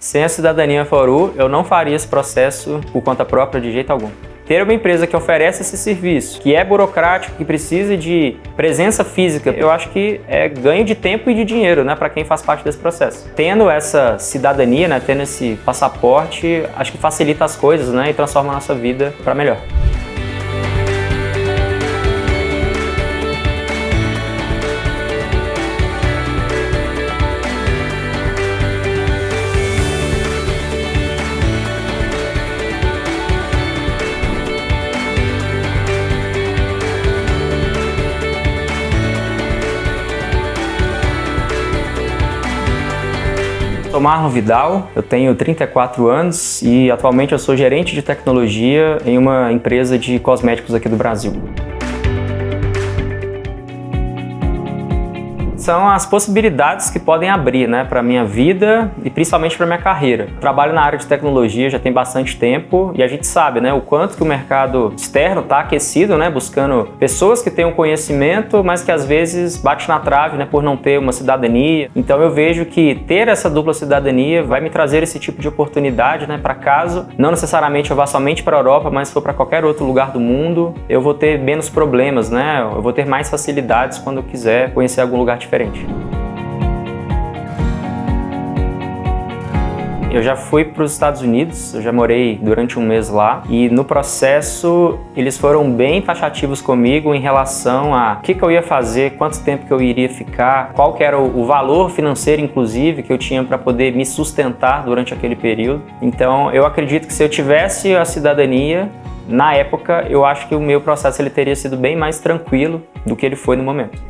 Sem a cidadania FORU, eu não faria esse processo por conta própria de jeito algum. Ter uma empresa que oferece esse serviço, que é burocrático, que precisa de presença física, eu acho que é ganho de tempo e de dinheiro, né, para quem faz parte desse processo. Tendo essa cidadania, né, tendo esse passaporte, acho que facilita as coisas, né, e transforma a nossa vida para melhor. Sou Marlon Vidal, eu tenho 34 anos e atualmente eu sou gerente de tecnologia em uma empresa de cosméticos aqui do Brasil. São as possibilidades que podem abrir, né, para a minha vida e principalmente para a minha carreira. Trabalho na área de tecnologia já tem bastante tempo e a gente sabe, né, o quanto que o mercado externo está aquecido, né, buscando pessoas que tenham conhecimento, mas que às vezes bate na trave, né, por não ter uma cidadania. Então eu vejo que ter essa dupla cidadania vai me trazer esse tipo de oportunidade, né, para caso não necessariamente eu vá somente para a Europa, mas se for para qualquer outro lugar do mundo, eu vou ter menos problemas, né, eu vou ter mais facilidades quando eu quiser conhecer algum lugar diferente. Eu já fui para os Estados Unidos, eu já morei durante um mês lá e no processo eles foram bem taxativos comigo em relação a o que eu ia fazer, quanto tempo que eu iria ficar, qual que era o valor financeiro inclusive que eu tinha para poder me sustentar durante aquele período. Então eu acredito que se eu tivesse a cidadania, na época eu acho que o meu processo ele teria sido bem mais tranquilo do que ele foi no momento.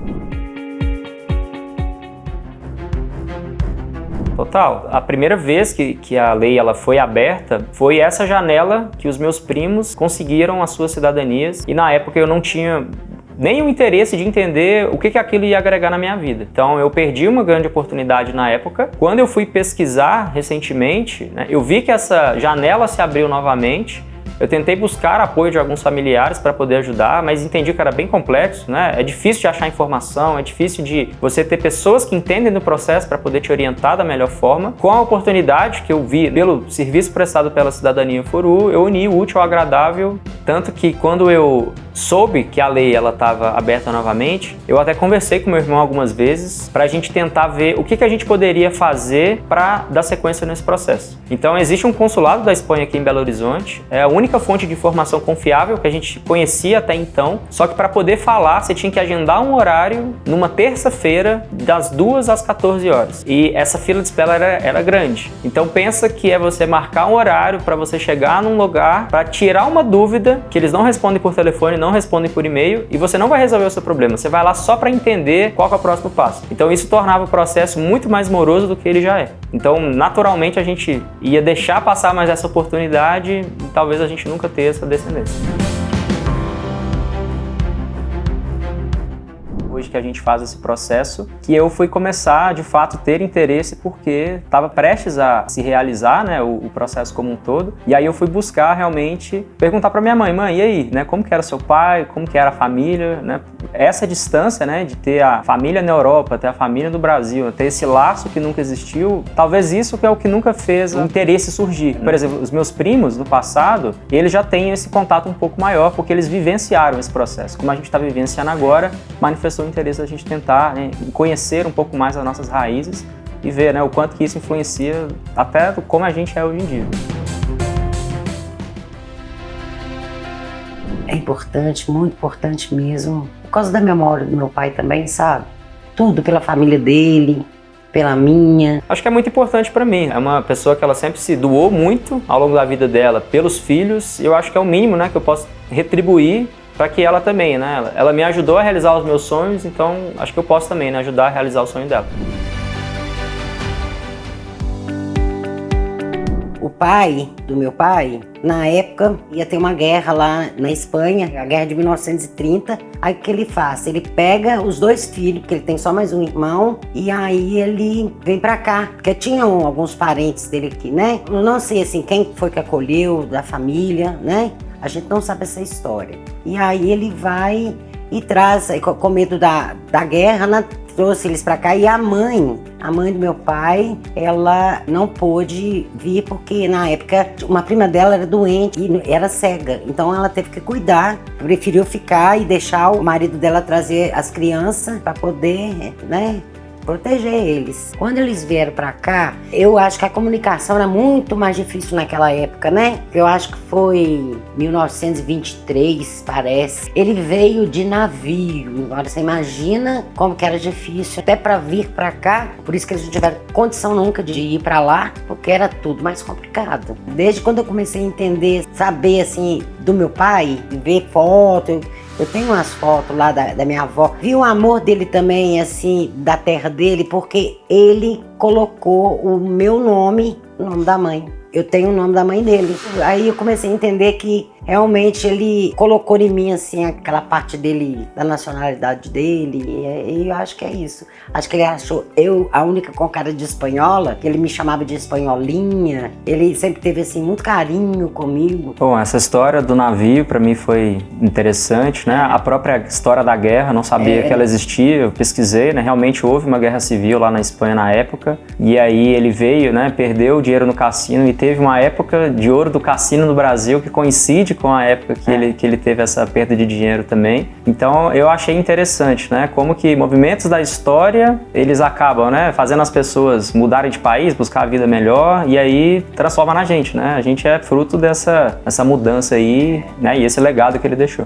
Total. A primeira vez que a lei ela foi aberta foi essa janela que os meus primos conseguiram as suas cidadanias e na época eu não tinha nem o interesse de entender o que aquilo ia agregar na minha vida. Então eu perdi uma grande oportunidade na época. Quando eu fui pesquisar recentemente, né, eu vi que essa janela se abriu novamente. Eu tentei buscar apoio de alguns familiares para poder ajudar, mas entendi que era bem complexo, né? É difícil de achar informação, é difícil de você ter pessoas que entendem do processo para poder te orientar da melhor forma. Com a oportunidade que eu vi pelo serviço prestado pela Cidadania FORU, eu uni o útil ao agradável, tanto que quando eu soube que a lei ela estava aberta novamente, eu até conversei com meu irmão algumas vezes para a gente tentar ver o que a gente poderia fazer para dar sequência nesse processo. Então existe um consulado da Espanha aqui em Belo Horizonte, é a única fonte de informação confiável que a gente conhecia até então, só que para poder falar você tinha que agendar um horário numa terça-feira das 2 às 14 horas. E essa fila de espera era grande. Então pensa que é você marcar um horário para você chegar num lugar para tirar uma dúvida que eles não respondem por telefone, não respondem por e-mail e você não vai resolver o seu problema. Você vai lá só para entender qual que é o próximo passo. Então isso tornava o processo muito mais moroso do que ele já é. Então naturalmente a gente ia deixar passar mais essa oportunidade e talvez a gente nunca ter essa descendência. Hoje que a gente faz esse processo, que eu fui começar de fato ter interesse porque estava prestes a se realizar, né, o processo como um todo, e aí eu fui buscar realmente perguntar para minha mãe, e aí, né, como que era seu pai, como que era a família, né, essa distância, né, de ter a família na Europa, ter a família do Brasil, ter esse laço que nunca existiu, talvez isso que é o que nunca fez o interesse surgir. Por exemplo, os meus primos no passado, eles já têm esse contato um pouco maior porque eles vivenciaram esse processo. Como a gente está vivenciando agora, manifestou o interesse da gente tentar, né, conhecer um pouco mais as nossas raízes e ver, né, o quanto que isso influencia até como a gente é hoje em dia. É importante, muito importante mesmo, por causa da memória do meu pai também, sabe? Tudo pela família dele, pela minha. Acho que é muito importante para mim. É uma pessoa que ela sempre se doou muito ao longo da vida dela pelos filhos. Eu acho que é o mínimo, né, que eu posso retribuir para que ela também, né? Ela me ajudou a realizar os meus sonhos, então acho que eu posso também, né, ajudar a realizar o sonho dela. O pai do meu pai, na época, ia ter uma guerra lá na Espanha, a guerra de 1930. Aí o que ele faz? Ele pega os 2 filhos, porque ele tem só mais um irmão, e aí ele vem pra cá, porque tinham alguns parentes dele aqui, né? Eu não sei, assim, quem foi que acolheu da família, né? A gente não sabe essa história. E aí ele vai e traz, com medo da guerra, né, trouxe eles para cá. E a mãe do meu pai, ela não pôde vir porque na época uma prima dela era doente e era cega, então ela teve que cuidar, preferiu ficar e deixar o marido dela trazer as crianças para poder, né, proteger eles. Quando eles vieram pra cá, eu acho que a comunicação era muito mais difícil naquela época, né? Eu acho que foi 1923, parece. Ele veio de navio. Agora você imagina como que era difícil até pra vir pra cá. Por isso que eles não tiveram condição nunca de ir pra lá, porque era tudo mais complicado. Desde quando eu comecei a entender, saber assim, do meu pai, ver foto, eu tenho umas fotos lá da minha avó. Vi o amor dele também, assim, da terra dele, porque ele colocou o meu nome, o nome da mãe. Eu tenho o nome da mãe dele. Aí eu comecei a entender que realmente ele colocou em mim, assim, aquela parte dele, da nacionalidade dele. E eu acho que é isso. Acho que ele achou eu a única com cara de espanhola, que ele me chamava de espanholinha. Ele sempre teve, assim, muito carinho comigo. Bom, essa história do navio pra mim foi interessante, né? A própria história da guerra, não sabia que ela existia, eu pesquisei, né? Realmente houve uma guerra civil lá na Espanha na época. E aí ele veio, né? Perdeu o dinheiro no cassino e teve uma época de ouro do cassino no Brasil que coincide com a época que ele teve essa perda de dinheiro também. Então eu achei interessante, né? Como que movimentos da história, eles acabam, né? Fazendo as pessoas mudarem de país, buscar a vida melhor e aí transforma na gente, né? A gente é fruto dessa mudança aí, né? E esse legado que ele deixou.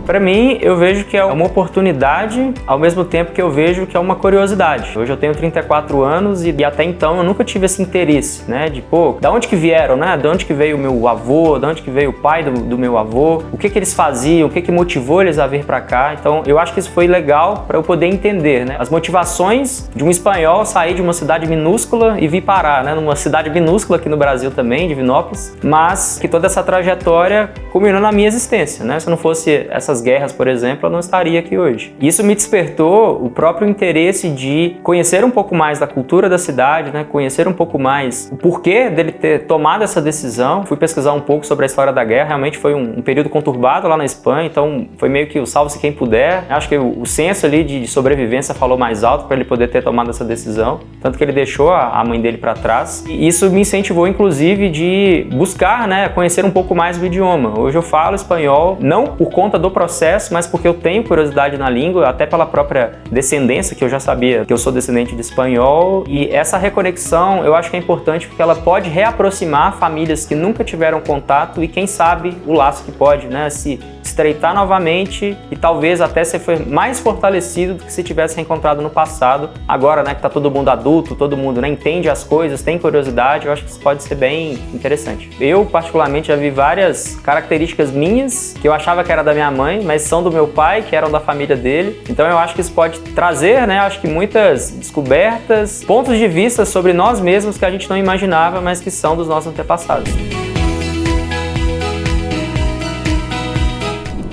Para mim, eu vejo que é uma oportunidade, ao mesmo tempo que eu vejo que é uma curiosidade. Hoje eu tenho 34 anos e até então eu nunca tive esse interesse, né? De, pô, da onde que vieram, né? De onde que veio o meu avô, de onde que veio o pai do meu avô, o que que eles faziam, o que que motivou eles a vir para cá. Então, eu acho que isso foi legal para eu poder entender, né? As motivações de um espanhol sair de uma cidade minúscula e vir parar, né? Numa cidade minúscula aqui no Brasil também, Divinópolis, mas que toda essa trajetória culminou na minha existência, né? Se não fosse essas guerras, por exemplo, eu não estaria aqui hoje. Isso me despertou o próprio interesse de conhecer um pouco mais da cultura da cidade, né? Conhecer um pouco mais o porquê dele ter tomado essa decisão. Fui pesquisar um pouco sobre a história da guerra, realmente foi um período conturbado lá na Espanha, então foi meio que o salve-se quem puder. Acho que o senso ali de sobrevivência falou mais alto para ele poder ter tomado essa decisão, tanto que ele deixou a mãe dele para trás. E isso me incentivou, inclusive, de buscar, né, conhecer um pouco mais do idioma. Hoje eu falo espanhol, não por conta do processo, mas porque eu tenho curiosidade na língua, até pela própria descendência, que eu já sabia que eu sou descendente de espanhol, e essa reconexão eu acho que é importante porque ela pode reaproximar famílias que nunca tiveram contato e quem sabe o laço que pode, né, se estreitar novamente e talvez até ser mais fortalecido do que se tivesse reencontrado no passado. Agora, né, que tá todo mundo adulto, todo mundo, né, entende as coisas, tem curiosidade, eu acho que isso pode ser bem interessante. Eu, particularmente, já vi várias características minhas que eu achava que era da minha mãe, mas são do meu pai, que eram da família dele. Então eu acho que isso pode trazer, né, acho que muitas descobertas, pontos de vista sobre nós mesmos que a gente não imaginava, mas que são dos nossos antepassados.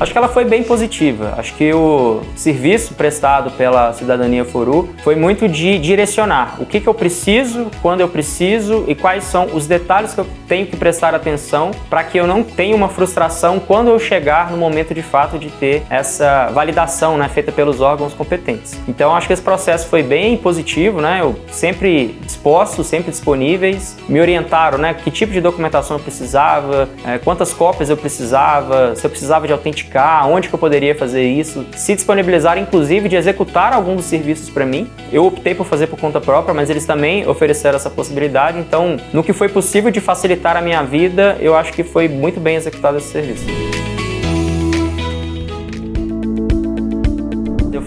Acho que ela foi bem positiva. Acho que o serviço prestado pela Cidadania Foru foi muito de direcionar o que eu preciso, quando eu preciso e quais são os detalhes que eu tenho que prestar atenção para que eu não tenha uma frustração quando eu chegar no momento de fato de ter essa validação, né, feita pelos órgãos competentes. Então acho que esse processo foi bem positivo, né? Eu sempre disposto, sempre disponíveis, me orientaram, né, que tipo de documentação eu precisava, quantas cópias eu precisava, se eu precisava de autenticação, onde que eu poderia fazer isso, se disponibilizaram inclusive de executar algum dos serviços para mim. Eu optei por fazer por conta própria, mas eles também ofereceram essa possibilidade, então no que foi possível de facilitar a minha vida, eu acho que foi muito bem executado esse serviço.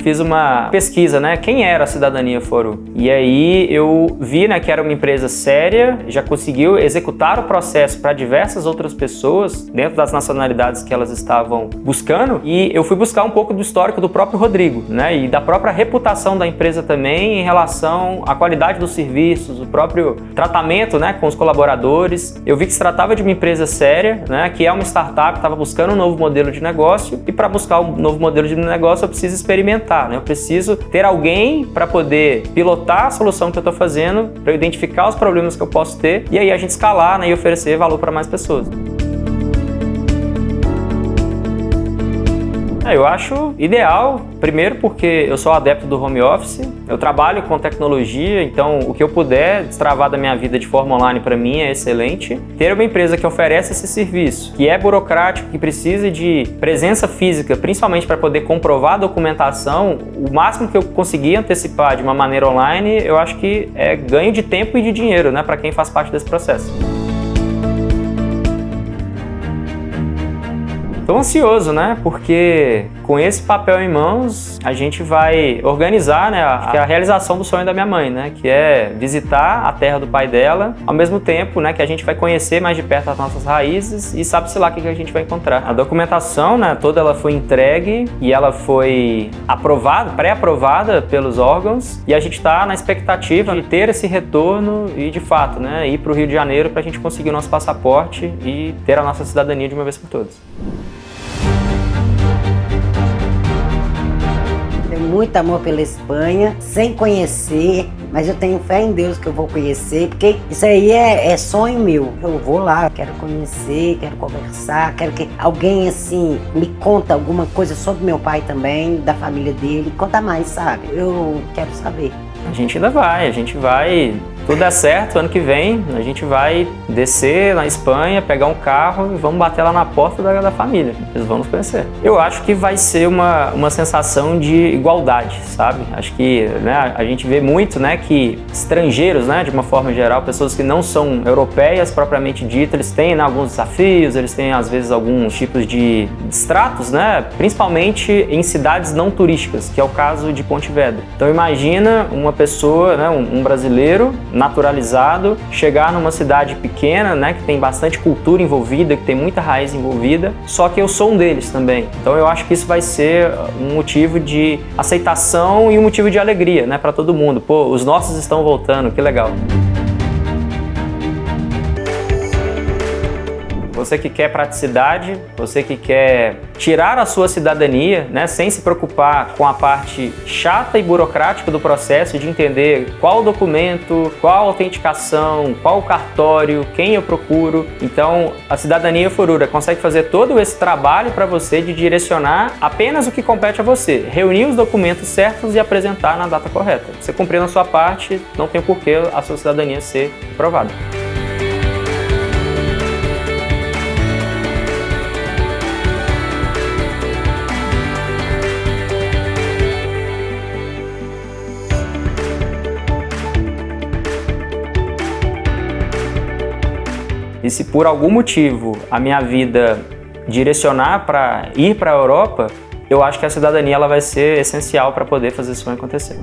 Fiz uma pesquisa, né? Quem era a Cidadania Foru? E aí eu vi, né, que era uma empresa séria, já conseguiu executar o processo para diversas outras pessoas dentro das nacionalidades que elas estavam buscando. E eu fui buscar um pouco do histórico do próprio Rodrigo, né? E da própria reputação da empresa também em relação à qualidade dos serviços, o próprio tratamento, né, com os colaboradores. Eu vi que se tratava de uma empresa séria, né, que é uma startup, estava buscando um novo modelo de negócio e para buscar um novo modelo de negócio eu preciso experimentar. Eu preciso ter alguém para poder pilotar a solução que eu estou fazendo, para eu identificar os problemas que eu posso ter e aí a gente escalar, né, e oferecer valor para mais pessoas. Eu acho ideal, primeiro porque eu sou adepto do home office, eu trabalho com tecnologia, então o que eu puder destravar da minha vida de forma online para mim é excelente. Ter uma empresa que oferece esse serviço, que é burocrático, que precisa de presença física, principalmente para poder comprovar a documentação, o máximo que eu conseguir antecipar de uma maneira online, eu acho que é ganho de tempo e de dinheiro, né, para quem faz parte desse processo. Estou ansioso, né? Porque com esse papel em mãos, a gente vai organizar, né, a realização do sonho da minha mãe, né? Que é visitar a terra do pai dela, ao mesmo tempo, né, que a gente vai conhecer mais de perto as nossas raízes e sabe-se lá o que a gente vai encontrar. A documentação, né, toda ela foi entregue e ela foi aprovada, pré-aprovada pelos órgãos, e a gente está na expectativa de ter esse retorno e, de fato, né, ir para o Rio de Janeiro para a gente conseguir o nosso passaporte e ter a nossa cidadania de uma vez por todas. Muito amor pela Espanha, sem conhecer, mas eu tenho fé em Deus que eu vou conhecer, porque isso aí é sonho meu. Eu vou lá, quero conhecer, quero conversar, quero que alguém assim me conta alguma coisa sobre meu pai também, da família dele, conta mais, sabe? Eu quero saber. A gente ainda vai, tudo é certo, ano que vem a gente vai descer na Espanha, pegar um carro e vamos bater lá na porta da família, eles vão nos conhecer. Eu acho que vai ser uma sensação de igualdade, sabe? Acho que, né, a gente vê muito, né, que estrangeiros, né, de uma forma geral, pessoas que não são europeias propriamente dito, eles têm, né, alguns desafios, eles têm às vezes alguns tipos de distratos, né, principalmente em cidades não turísticas, que é o caso de Ponte Vedra. Então imagina uma pessoa, né, um brasileiro naturalizado, chegar numa cidade pequena, né, que tem bastante cultura envolvida, que tem muita raiz envolvida, só que eu sou um deles também. Então eu acho que isso vai ser um motivo de aceitação e um motivo de alegria, né, para todo mundo. Pô, os nossos estão voltando, que legal. Você que quer praticidade, você que quer tirar a sua cidadania, né, sem se preocupar com a parte chata e burocrática do processo de entender qual documento, qual autenticação, qual cartório, quem eu procuro. Então, a Cidadania Furura consegue fazer todo esse trabalho para você de direcionar apenas o que compete a você, reunir os documentos certos e apresentar na data correta. Você cumprindo a sua parte, não tem por que a sua cidadania ser aprovada. E se por algum motivo a minha vida direcionar para ir para a Europa, eu acho que a cidadania ela vai ser essencial para poder fazer isso acontecer.